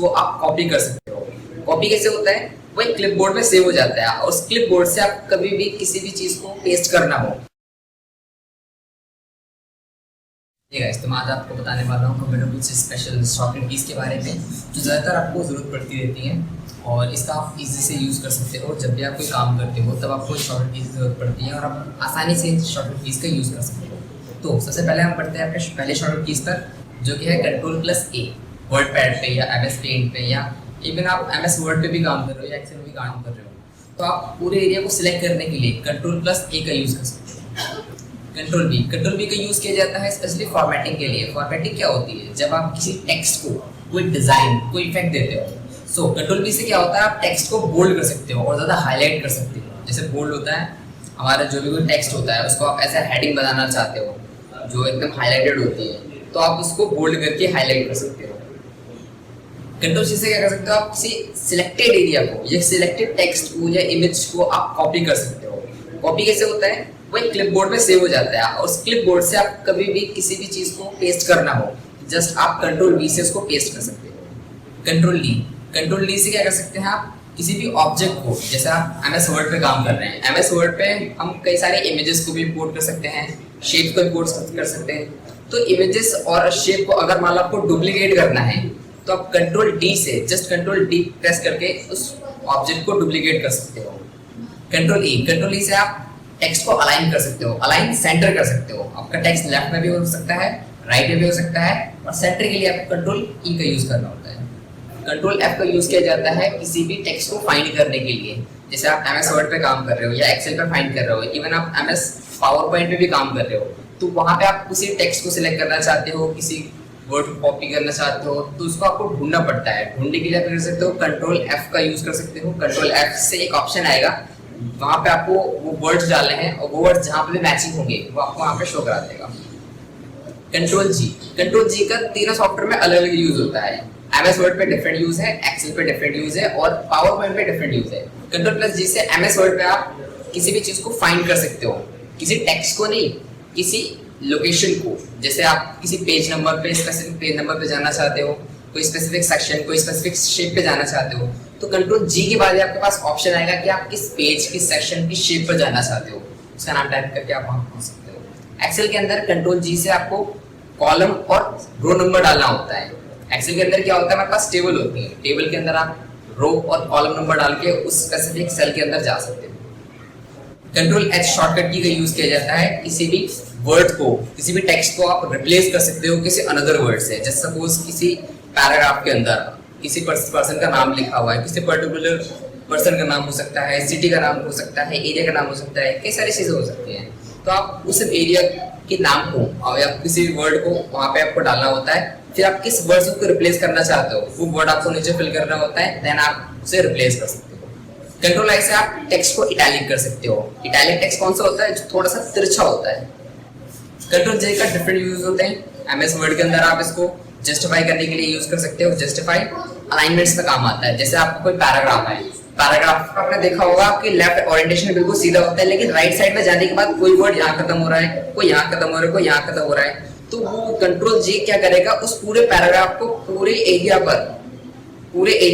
को आप कॉपी कर सकते हो। कॉपी कैसे होता है, वो एक क्लिपबोर्ड में सेव हो जाता है और उस क्लिपबोर्ड से आप कभी भी किसी भी चीज को पेस्ट करना हो। ठीक है, तो मैं आज आपको बताने वाला हूँ कंप्यूटर कुछ स्पेशल शॉर्टकट कीज के बारे में जो ज़्यादातर आपको ज़रूरत पड़ती रहती है और इसका आप इजी से यूज़ कर सकते हो। जब भी आप कोई काम करते हो तब आपको शॉर्टकट कीज की जरूरत पड़ती है और आप आसानी से इन शॉर्टकट कीज का यूज़ कर सकते हो। तो सबसे पहले हम पढ़ते हैं अपने पहले शॉर्टकट कीज पर, जो कि है Ctrl+A। वर्ड पैड पे या MS पेंट पे या इवन आप MS वर्ड पे भी काम कर रहे हो या एक्सेल में भी काम कर रहे हो तो आप पूरे एरिया को सिलेक्ट करने के लिए Ctrl+A का यूज़ कर सकते हो। कंट्रोल बी का यूज़ किया जाता है स्पेशली फॉर्मेटिंग के लिए। फॉर्मेटिंग क्या होती है, जब आप किसी टेक्स्ट को कोई डिज़ाइन कोई इफेक्ट देते हो। सो कंट्रोल बी से क्या होता है, आप टेक्स्ट को बोल्ड कर सकते हो और ज़्यादा हाईलाइट कर सकते हो। जैसे बोल्ड होता है हमारा जो भी कोई टेक्स्ट होता है उसको आप ऐसा हेडिंग बनाना चाहते हो जो एकदम हाईलाइटेड होती है तो आप उसको बोल्ड करके हाईलाइट कर सकते हो। कंट्रोल सी से क्या कर सकते हो, आप किसी सिलेक्टेड एरिया को या सिलेक्टेड टेक्स्ट को या इमेज को आप कॉपी कर सकते हो। कॉपी कैसे होता है, वो एक क्लिपबोर्ड में सेव हो जाता है और उस क्लिपबोर्ड से आप कभी भी किसी भी चीज को पेस्ट करना हो जस्ट आप कंट्रोल वी से उसको पेस्ट कर सकते हो। कंट्रोल डी से क्या कर सकते हैं, आप किसी भी ऑब्जेक्ट को, जैसे आप MS वर्ड पे काम कर रहे हैं, MS वर्ड पे हम कई सारे इमेजेस को भी इंपोर्ट कर सकते हैं, शेप को इंपोर्ट कर सकते हैं। तो इमेजेस और शेप को अगर मान लो आपको डुप्लीकेट करना है तो आप कंट्रोल D प्रेस करके उस ऑब्जेक्ट को डुप्लीकेट कर सकते हो। कंट्रोल ई से आप टेक्स्ट को अलाइन कर सकते हो, अलाइन सेंटर कर सकते हो। आपका टेक्स्ट लेफ्ट में भी हो सकता है, राइट में भी हो सकता है और सेंटर के लिए आपको कंट्रोल ई का यूज करना होता है। कंट्रोल एफ का यूज किया जाता है किसी भी टेक्स्ट को फाइंड करने के लिए। जैसे आप MS वर्ड पे काम कर रहे हो या एक्सेल पे फाइंड कर रहे हो, इवन आप MS पावर पॉइंट पे भी काम कर रहे हो तो वहां पे आप किसी टेक्स्ट को सिलेक्ट करना चाहते हो, किसी वर्ड को कॉपी करना चाहते हो तो उसको आपको ढूंढना पड़ता है। ढूंढने के लिए आप कर सकते हो कंट्रोल एफ का यूज कर सकते हो। कंट्रोल एफ से एक ऑप्शन आएगा, वहां पे आपको वो वर्ड्स डालने हैं और वो वर्ड्स जहां पे भी मैचिंग होंगे वो आपको वहां पे शो करा देगा। कंट्रोल जी का तीनों सॉफ्टवेयर में अलग अलग यूज होता है। MS वर्ड पे डिफरेंट यूज है, एक्सेल पे डिफरेंट यूज है और पावर पॉइंट पे डिफरेंट यूज है। Ctrl+G से MS वर्ड पे आप किसी भी चीज को फाइंड कर सकते हो, किसी टेक्स्ट को नहीं, किसी लोकेशन को। जैसे आप किसी पेज नंबर पे, स्पेसिफिक पेज नंबर पे जाना चाहते हो, कोई स्पेसिफिक सेक्शन, कोई स्पेसिफिक शेप पे जाना चाहते हो तो Ctrl+G के बाद आपके पास ऑप्शन आएगा कि आप किस पेज, किस सेक्शन, किस शेप पर जाना चाहते हो, उसका नाम टाइप करके आप वहां पहुंच सकते हो। एक्सेल के अंदर Ctrl+G से आपको कॉलम और रो नंबर डालना होता है। एक्सेल के अंदर क्या होता है, हमारे पास टेबल होती है, टेबल के अंदर आप रो और कॉलम नंबर डाल के उस स्पेसिफिक सेल के अंदर जा सकते हो। Ctrl+H शॉर्टकट की का यूज किया जाता है किसी भी वर्ड को, किसी भी टेक्स्ट को आप रिप्लेस कर सकते हो किसी अनदर वर्ड से। जैसे सपोज किसी पैराग्राफ के अंदर किसी पर्सन का नाम लिखा हुआ है, किसी पर्टिकुलर पर्सन का नाम हो सकता है, सिटी का नाम हो सकता है, एरिया का नाम हो सकता है, कई सारी चीजें हो सकती हैं। तो आप उस एरिया के नाम को या किसी वर्ड को वहां पे आपको डालना होता है, फिर आप किस वर्ड को रिप्लेस करना चाहते हो वो वर्ड आपको नीचे फिल करना होता है, देन आप उसे रिप्लेस कर सकते हो। Ctrl+I से आप टेक्स्ट को इटैलिक कर सकते हो। इटैलिक टेक्स्ट कौन सा होता है, जो थोड़ा सा तिरछा होता है। Ctrl+J का डिफरेंट यूज होते हैं। MS वर्ड के अंदर आप इसको जस्टिफाई करने के लिए यूज कर सकते हो। जस्टिफाई अलाइनमेंट्स में काम आता है। जैसे आपको कोई पैराग्राफ है, पैराग्राफ आपने देखा होगा आपकी लेफ्ट ओरिएंटेशन बिल्कुल सीधा होता है, लेकिन राइट साइड में जाने के बाद कोई वर्ड यहाँ खत्म हो रहा है, कोई यहाँ खत्म हो रहा है, कोई यहाँ खत्म हो रहा है। तो वो Ctrl+J क्या करेगा, उस पूरे पैराग्राफ को पूरे एरिया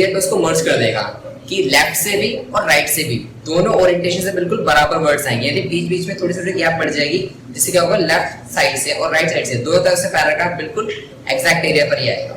पे उसको मर्ज कर देगा कि लेफ्ट से भी और राइट से भी दोनों ओरिएंटेशन से बिल्कुल बराबर वर्ड्स आएंगे। यानी बीच बीच में थोड़ी थोड़ी गैप पड़ जाएगी, जिससे क्या होगा, लेफ्ट साइड से और राइट साइड से दोनों तरफ से पैराग्राफ बिल्कुल एग्जैक्ट एरिया पर ही आएगा।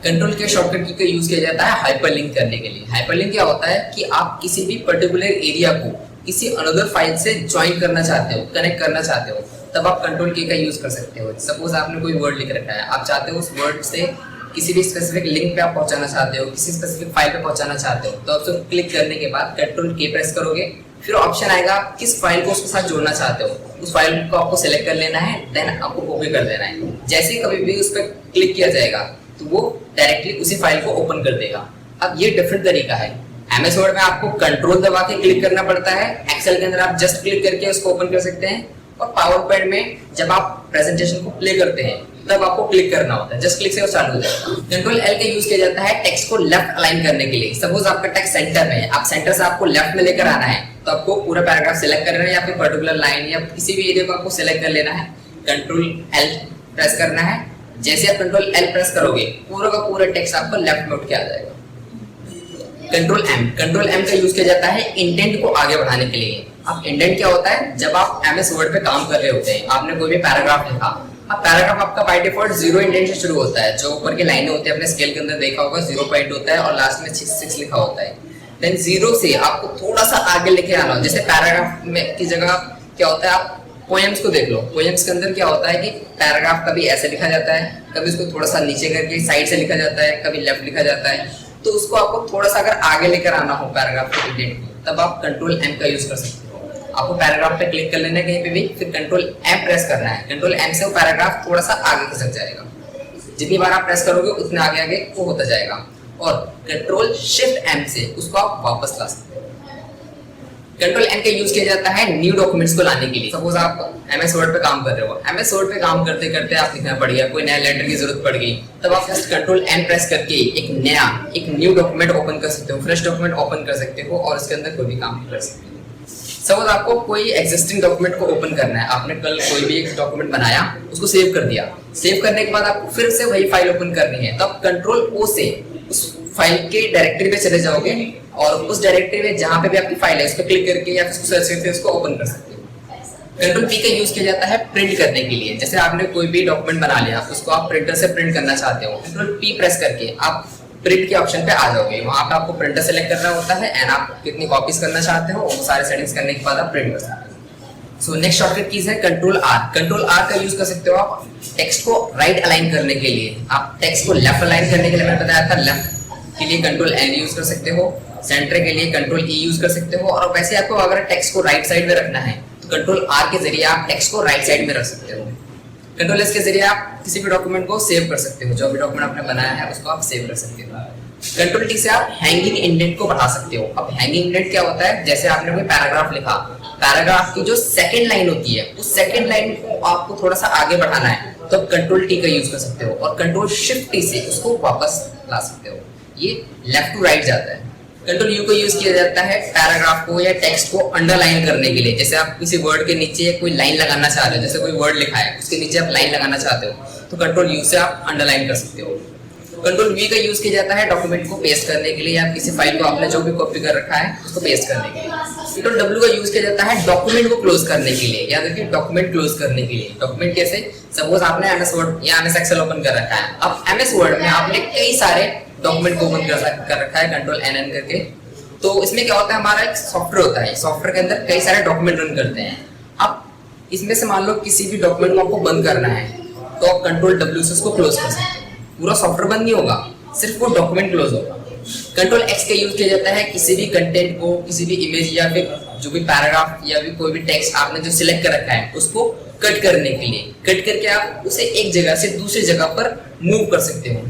कंट्रोल के शॉर्टकट की का यूज किया जाता है हाइपरलिंक करने के लिए। हाइपरलिंक क्या होता है कि आप किसी भी पर्टिकुलर एरिया को किसी अनदर फाइल से ज्वाइन करना चाहते हो, कनेक्ट करना चाहते हो, तब आप कंट्रोल की का यूज कर सकते हो। सपोज आपने कोई वर्ड लिख रखा है, आप चाहते हो उस वर्ड से किसी भी स्पेसिफिक लिंक पे आप पहुंचाना चाहते हो, किसी स्पेसिफिक फाइल पे पहुंचाना चाहते हो, तो आप उसको क्लिक करने के बाद Ctrl+K प्रेस करोगे, फिर ऑप्शन आएगा आप किस फाइल को उसके साथ जोड़ना चाहते हो, उस फाइल को आपको सेलेक्ट कर लेना है, देन आपको कॉपी कर देना है। जैसे ही कभी भी उस पर क्लिक किया जाएगा तो वो डायरेक्टली उसी फाइल को ओपन कर देगा। अब ये डिफरेंट तरीका है। MS वर्ड में आपको कंट्रोल दबा के क्लिक करना पड़ता है, एक्सेल के अंदर आप जस्ट क्लिक करके उसको ओपन कर सकते हैं, और पावर पॉइंट में जब आप प्रेजेंटेशन को प्ले करते हैं तब आपको क्लिक करना होता है, जस्ट क्लिक से वो चालू हो जाएगा। Ctrl+L का यूज किया जाता है टेक्स्ट को लेफ्ट अलाइन करने के लिए। सपोज आपका टेक्स्ट सेंटर में है, आप सेंटर से आपको लेफ्ट में लेकर आना है, तो आपको पूरा पैराग्राफ सिलेक्ट करना है या फिर पर्टिकुलर लाइन या किसी भी एरिया को आपको सिलेक्ट कर लेना है। Ctrl+L प्रेस करना है जैसे आप कंट्रोल एल प्रेस करोगे पूरा का पूरा टेक्स्ट आपका लेफ्ट में उठ के आ जाएगा। कंट्रोल एम का यूज किया जाता है इंडेंट को आगे बढ़ाने के लिए। अब इंडेंट क्या होता है, जब आप एमएस वर्ड पे काम कर रहे होते हैं, आपने कोई भी पैराग्राफ लिखा, अब पैराग्राफ आपका बाय डिफॉल्ट 0 इंडेंट से शुरू होता है। जो ऊपर की लाइनें होती है अपने स्केल के अंदर देखा होगा 0 पॉइंट होता है और लास्ट में 6 लिखा होता है। देन 0 से आपको थोड़ा सा आगे लेके आना हो। जैसे पैराग्राफ में की जगह क्या होता है, आप पोएम्स को देख लो, पोएम्स के अंदर क्या होता है कि पैराग्राफ कभी ऐसे लिखा जाता है, कभी उसको थोड़ा सा नीचे करके साइड से लिखा जाता है, कभी लेफ्ट लिखा जाता है। तो उसको आपको थोड़ा सा अगर आगे लेकर आना हो पैराग्राफ के इंडेंट को, तब आप कंट्रोल एम का यूज कर सकते हो। आपको पैराग्राफ पे क्लिक कर लेना है कहीं पे भी, फिर कंट्रोल एम प्रेस करना है। कंट्रोल एम से वो पैराग्राफ थोड़ा सा आगे खिसक जाएगा। जितनी बार आप प्रेस करोगे उतने आगे आगे वो होता जाएगा। और कंट्रोल शिफ्ट एम से उसको आप वापस ला सकते हो। कंट्रोल एन का यूज किया जाता है न्यू डॉक्यूमेंट्स को लाने के लिए। सपोज आप एमएस वर्ड पे काम कर रहे हो, एमएस वर्ड पे काम करते करते आप लिखना पड़ गया, कोई नया लेटर की जरूरत पड़ गई, तब आप जस्ट कंट्रोल एन प्रेस करके एक न्यू डॉक्यूमेंट ओपन कर सकते हो, फ्रेश डॉक्यूमेंट ओपन कर सकते हो और उसके अंदर कोई भी काम कर सकते हो। सपोज आपको कोई एग्जिस्टिंग डॉक्यूमेंट को ओपन करना है, आपने कल कोई भी एक डॉक्यूमेंट बनाया, उसको सेव कर दिया, सेव करने के बाद आपको फिर से वही फाइल ओपन करनी है, तब कंट्रोल ओ से उस फाइल के डायरेक्टरी पे चले जाओगे और उस डायरेक्टरी में जहां पे भी आपकी फाइल है उस पर क्लिक करके या उसको सर्च करके उसको ओपन कर सकते हो। कंट्रोल पी का यूज किया जाता है प्रिंट करने के लिए। जैसे आपने कोई भी डॉक्यूमेंट बना लिया, उसको आप प्रिंटर से प्रिंट करना चाहते हो, कंट्रोल पी प्रेस करके आप प्रिंट के ऑप्शन पे आ जाओगे। वहां पे आपको प्रिंटर सेलेक्ट करना होता है एंड आप कितनी कॉपीज करना चाहते हो, वो सारे सेटिंग्स करने के बाद आप प्रिंट कर सकते हो। सो नेक्स्ट शॉर्टकट कीज है कंट्रोल आर। कंट्रोल आर का यूज कर सकते हो आप टेक्स्ट को राइट अलाइन करने के लिए। आप टेक्स्ट को लेफ्ट अलाइन करने के लिए मैंने बताया था, लेफ्ट के लिए कंट्रोल एल यूज कर सकते हो, सेंटर के लिए कंट्रोल ई यूज कर सकते हो, और वैसे आपको अगर टेक्स्ट को राइट साइड में रखना है तो कंट्रोल आर के जरिए आप टेक्स्ट को राइट साइड में रख सकते हो। कंट्रोल एस के जरिए आप किसी भी डॉक्यूमेंट को सेव कर सकते हो, जो भी डॉक्यूमेंट आपने बनाया है उसको आप सेव कर सकते हो। कंट्रोल टी से आप हैंगिंग इंडेंट को बढ़ा सकते हो। अब हैंगिंग इंडेंट क्या होता है, जैसे आपने कोई पैराग्राफ लिखा, पैराग्राफ की जो सेकंड लाइन होती है उस सेकंड लाइन को आपको थोड़ा सा आगे बढ़ाना है, तो कंट्रोल टी का यूज कर सकते हो और कंट्रोल शिफ्ट टी से उसको वापस ला सकते हो। ये लेफ्ट टू राइट जाता है। कंट्रोल यू को यूज किया जाता है पैराग्राफ को या टेक्स्ट को अंडरलाइन करने के लिए। जैसे आप किसी वर्ड के नीचे कोई लाइन लगाना चाहते हो, जैसे कोई वर्ड लिखा है उसके नीचे आप लाइन लगाना चाहते हो, तो कंट्रोल यू से आप अंडरलाइन कर सकते हो। कंट्रोल वी का यूज किया जाता है डॉक्यूमेंट को पेस्ट करने के लिए, या किसी फाइल को आपने जो भी कॉपी कर रखा है उसको पेस्ट करने के लिए। कंट्रोल डब्ल्यू का यूज किया जाता है डॉक्यूमेंट को क्लोज करने के लिए। याद रखिए डॉक्यूमेंट क्लोज करने के लिए। डॉक्यूमेंट कैसे, सपोज आपने एमएस वर्ड या एमएस एक्सेल ओपन कर रखा है, अब एमएस वर्ड में आपने कई सारे डॉक्यूमेंट को ओपन कर रखा है कंट्रोल एन एन करके, तो इसमें क्या होता है, हमारा एक सॉफ्टवेयर होता है, सॉफ्टवेयर के अंदर कई सारे डॉक्यूमेंट रन करते हैं। अब इसमें से मान लो किसी भी डॉक्यूमेंट को आपको बंद करना है, तो आप कंट्रोल डब्ल्यू से उसको क्लोज कर सकते हो। पूरा सॉफ्टवेयर बंद नहीं होगा, सिर्फ वो डॉक्यूमेंट क्लोज होगा। कंट्रोल एक्स का यूज किया जाता है किसी भी कंटेंट को, किसी भी इमेज या फिर जो भी पैराग्राफ या भी कोई भी टेक्स्ट आपने जो सिलेक्ट कर रखा है उसको कट करने के लिए। कट करके आप उसे एक जगह से दूसरी जगह पर मूव कर सकते हो।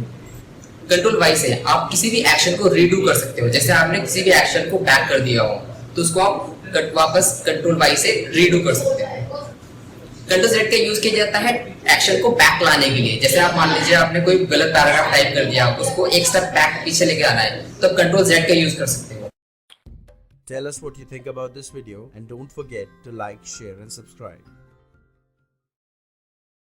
कंट्रोल वाई से आप किसी भी एक्शन को रीडू कर सकते हो। जैसे आपने किसी भी एक्शन को बैक कर दिया हो तो उसको आप वापस कंट्रोल वाई से रीडू कर सकते हो। कंट्रोल जेड का यूज किया जाता है एक्शन को बैक लाने के लिए। जैसे आप मान लीजिए आपने कोई गलत पैराग्राफ टाइप कर दिया, उसको एक स्टेप बैक पीछे लेके आना है, तो कंट्रोल जेड का यूज कर सकते हो। Tell us what you think about this video and don't forget to like, share and subscribe.